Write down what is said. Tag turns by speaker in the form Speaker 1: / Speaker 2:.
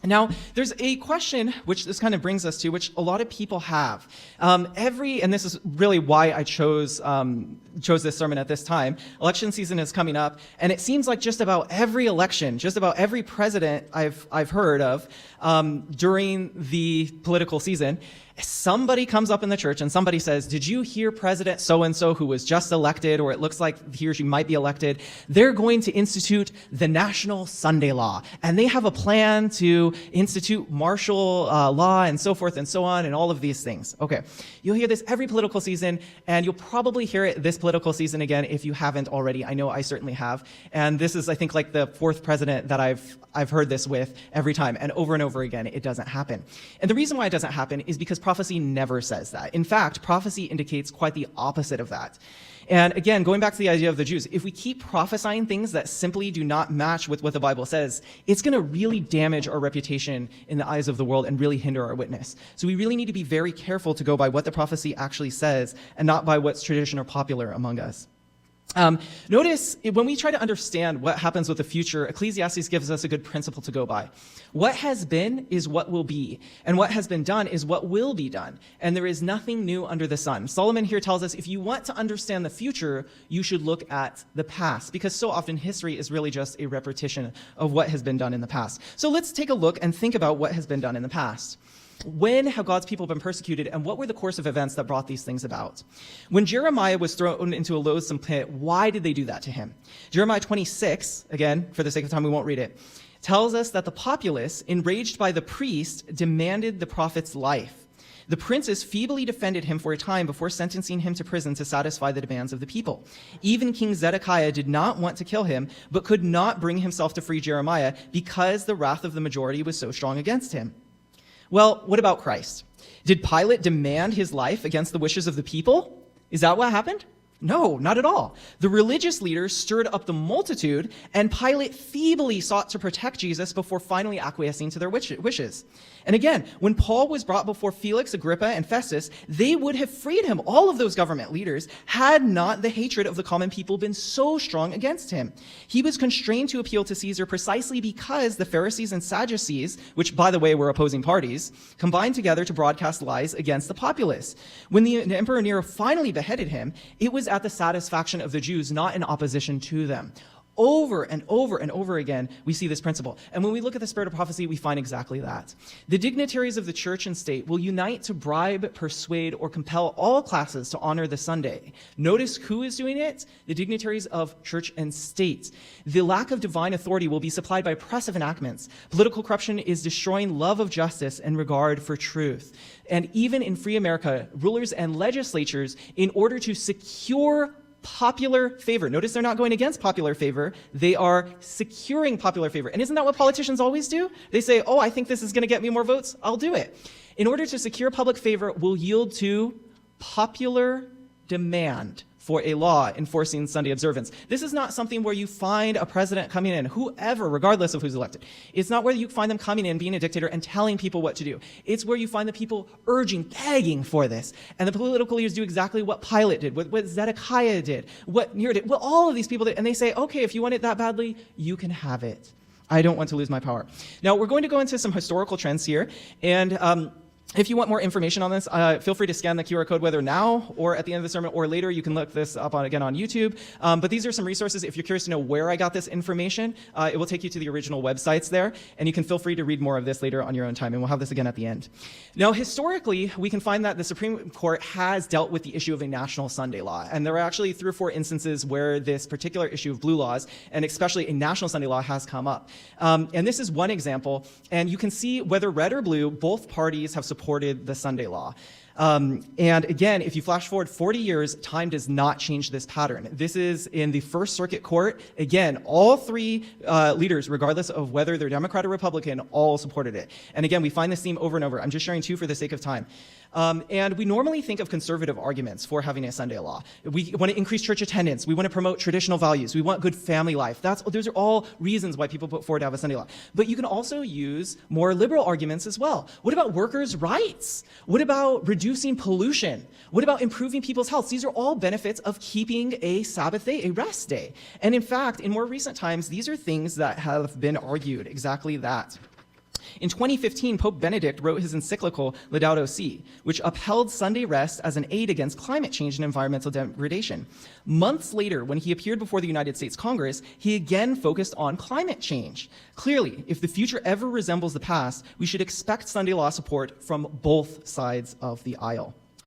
Speaker 1: Now, there's a question which this kind of brings us to, which a lot of people have. And this is really why I chose this sermon at this time. Election season is coming up, and it seems like just about every election, just about every president I've heard of during the political season, somebody comes up in the church and somebody says, did you hear President so-and-so who was just elected, or it looks like he or she might be elected? They're going to institute the National Sunday Law, and they have a plan to institute martial law and so forth and so on and all of these things. Okay, you'll hear this every political season, and you'll probably hear it this political season again if you haven't already. I know I certainly have. And this is, I think, like the fourth president that I've heard this with every time, and over again, it doesn't happen. And the reason why it doesn't happen is because prophecy never says that. In fact, prophecy indicates quite the opposite of that. And again, going back to the idea of the Jews, if we keep prophesying things that simply do not match with what the Bible says, it's going to really damage our reputation in the eyes of the world and really hinder our witness. So we really need to be very careful to go by what the prophecy actually says and not by what's tradition or popular among us. Notice when we try to understand what happens with the future, Ecclesiastes gives us a good principle to go by. What has been is what will be, and what has been done is what will be done, and there is nothing new under the sun. Solomon here tells us if you want to understand the future, you should look at the past, because so often history is really just a repetition of what has been done in the past. So let's take a look and think about what has been done in the past. When have God's people been persecuted, and what were the course of events that brought these things about? When Jeremiah was thrown into a loathsome pit, why did they do that to him? Jeremiah 26, again, for the sake of time, we won't read it, tells us that the populace, enraged by the priest, demanded the prophet's life. The princes feebly defended him for a time before sentencing him to prison to satisfy the demands of the people. Even King Zedekiah did not want to kill him, but could not bring himself to free Jeremiah because the wrath of the majority was so strong against him. Well, what about Christ? Did Pilate demand his life against the wishes of the people? Is that what happened? No, not at all. The religious leaders stirred up the multitude, and Pilate feebly sought to protect Jesus before finally acquiescing to their wishes. And again, when Paul was brought before Felix, Agrippa, and Festus, they would have freed him, all of those government leaders, had not the hatred of the common people been so strong against him. He was constrained to appeal to Caesar precisely because the Pharisees and Sadducees, which, by the way, were opposing parties, combined together to broadcast lies against the populace. When the Emperor Nero finally beheaded him, it was at the satisfaction of the Jews, not in opposition to them. Over and over again, we see this principle. And when we look at the spirit of prophecy, we find exactly that. The dignitaries of the church and state will unite to bribe, persuade, or compel all classes to honor the Sunday. Notice who is doing it? The dignitaries of church and state. The lack of divine authority will be supplied by oppressive enactments. Political corruption is destroying love of justice and regard for truth. And even in free America, rulers and legislatures, in order to secure popular favor. Notice they're not going against popular favor. They are securing popular favor. And isn't that what politicians always do? They say, oh, I think this is going to get me more votes. I'll do it. In order to secure public favor, we'll yield to popular demand for a law enforcing Sunday observance. This is not something where you find a president coming in, whoever, regardless of who's elected. It's not where you find them coming in, being a dictator, and telling people what to do. It's where you find the people urging, begging for this. And the political leaders do exactly what Pilate did, what Zedekiah did, what Nero did, what all of these people did. And they say, okay, if you want it that badly, you can have it. I don't want to lose my power. Now, we're going to go into some historical trends here. And if you want more information on this, feel free to scan the QR code, whether now or at the end of the sermon or later. You can look this up again on YouTube. But these are some resources. If you're curious to know where I got this information, it will take you to the original websites there. And you can feel free to read more of this later on your own time. And we'll have this again at the end. Now, historically, we can find that the Supreme Court has dealt with the issue of a national Sunday law. And there are actually 3 or 4 instances where this particular issue of blue laws, and especially a national Sunday law, has come up. And this is one example. And you can see whether red or blue, both parties have supported the Sunday law. And again, if you flash forward 40 years, time does not change this pattern. This is in the First Circuit Court. Again, all 3 leaders, regardless of whether they're Democrat or Republican, all supported it. And again, we find this theme over and over. I'm just sharing 2 for the sake of time. And we normally think of conservative arguments for having a Sunday law. We want to increase church attendance. We want to promote traditional values. We want good family life. Those are all reasons why people put forward to have a Sunday law. But you can also use more liberal arguments as well. What about workers' rights? What about reducing pollution? What about improving people's health? These are all benefits of keeping a Sabbath day, a rest day. And in fact, in more recent times, these are things that have been argued, exactly that. In 2015, Pope Benedict wrote his encyclical Laudato Si, which upheld Sunday rest as an aid against climate change and environmental degradation. Months later, when he appeared before the United States Congress, he again focused on climate change. Clearly, if the future ever resembles the past, we should expect Sunday law support from both sides of the aisle.